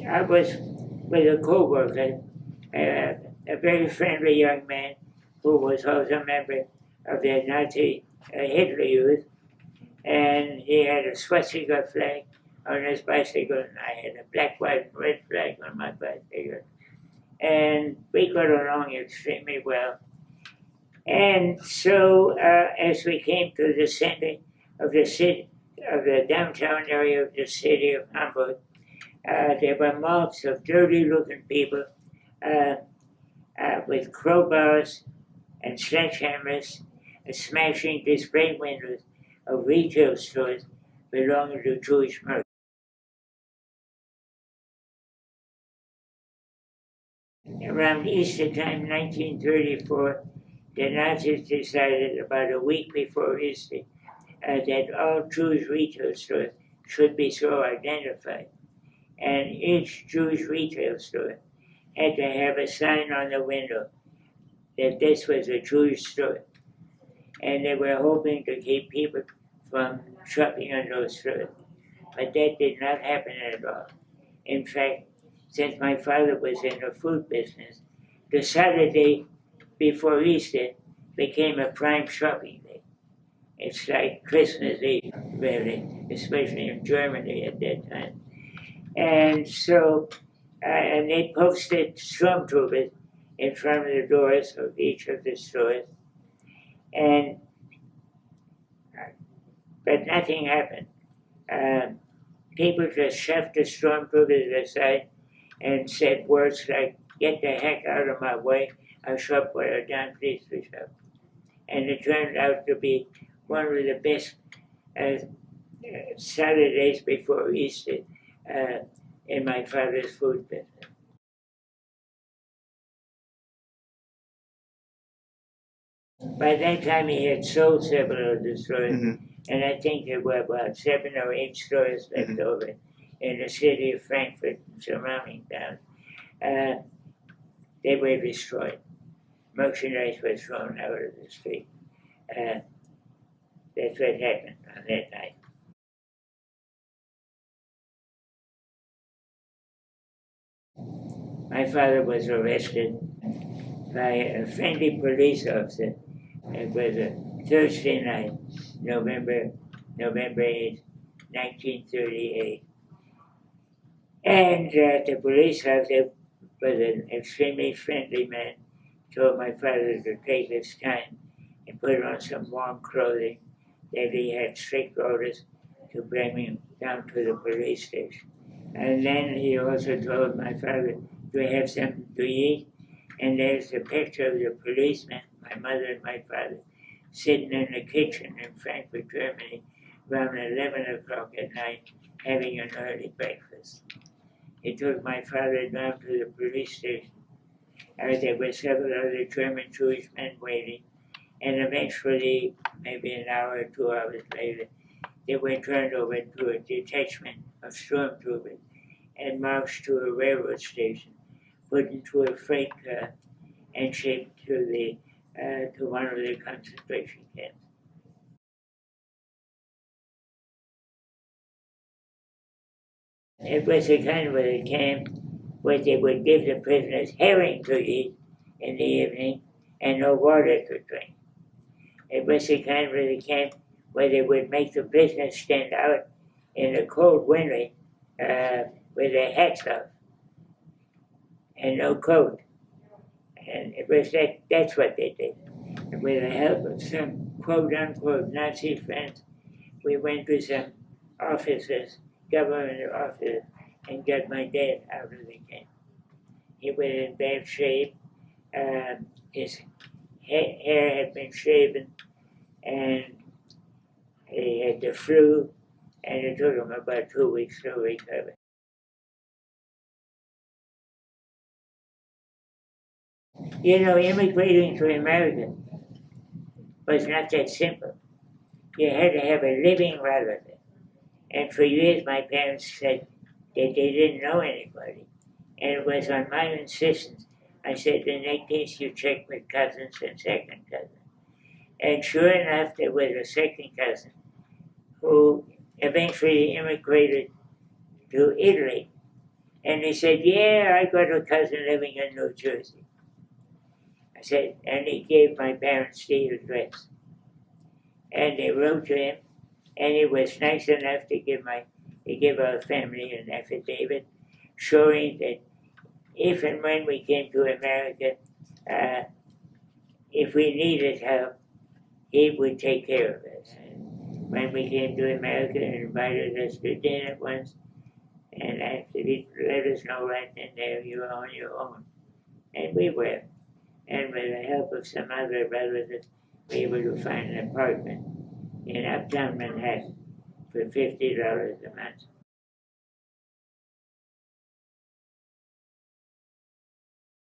I was with a co-worker, a very friendly young man who was also a member of the Nazi Hitler Youth, and he had a swastika flag on his bicycle, and I had a black, white, and red flag on my bicycle. And we got along extremely well. And so, as we came to the center of the city, of the downtown area of the city of Hamburg, there were mobs of dirty-looking people with crowbars and sledgehammers smashing display windows of retail stores belonging to Jewish merchants. Around Easter time, 1934, the Nazis decided about a week before Easter that all Jewish retail stores should be so identified. And each Jewish retail store had to have a sign on the window that this was a Jewish store. And they were hoping to keep people from shopping in those stores. But that did not happen at all. In fact, since my father was in the food business, the Saturday before Easter became a prime shopping day. It's like Christmas Eve, really, especially in Germany at that time. And so, and they posted stormtroopers in front of the doors of each of the stores. And, but nothing happened. People just shoved the stormtroopers aside and said words like, "Get the heck out of my way, I shop where I'm damn pleased to shop." And it turned out to be one of the best Saturdays before Easter in my father's food business. By that time, he had sold several of the stores, and I think there were about 7 or 8 stores left over in the city of Frankfurt and surrounding towns. They were destroyed. Merchandise was thrown out of the street. That's what happened on that night. My father was arrested by a friendly police officer. It was a Thursday night, November 8th, 1938. And the police officer was an extremely friendly man, told my father to take his time and put on some warm clothing, that he had strict orders to bring him down to the police station. And then he also told my father to have something to eat, and there's a picture of the policeman, my mother and my father, sitting in the kitchen in Frankfurt, Germany, around 11 o'clock at night, having an early breakfast. He took my father down to the police station. There were several other German Jewish men waiting, and eventually, maybe an hour or 2 hours later, they were turned over to a detachment of stormtroopers and marched to a railroad station, put into a freight car, and shipped to one of the concentration camps. It was a kind of a camp where they would give the prisoners herring to eat in the evening and no water to drink. It was a kind of a camp where they would make the prisoners stand out in the cold winter with their hats off and no coat. And it was that's what they did. And with the help of some quote-unquote Nazi friends, we went to some offices, government offices, and got my dad out of the camp. He was in bad shape. His hair had been shaven, and he had the flu, and it took him about 2 weeks to recover. You know, immigrating to America was not that simple. You had to have a living relative. And for years, my parents said that they didn't know anybody. And it was on my insistence. I said, in that case, you check with cousins and second cousins. And sure enough, there was a second cousin who eventually immigrated to Italy. And he said, yeah, I got a cousin living in New Jersey. I said, and he gave my parents the address. And they wrote to him, and he was nice enough to give our family an affidavit showing that if and when we came to America, if we needed help, he would take care of us. And when we came to America, he invited us to dinner once, and actually let us know right then there you were on your own. And we were. And with the help of some other relatives, we were able to find an apartment in uptown Manhattan for $50 a month.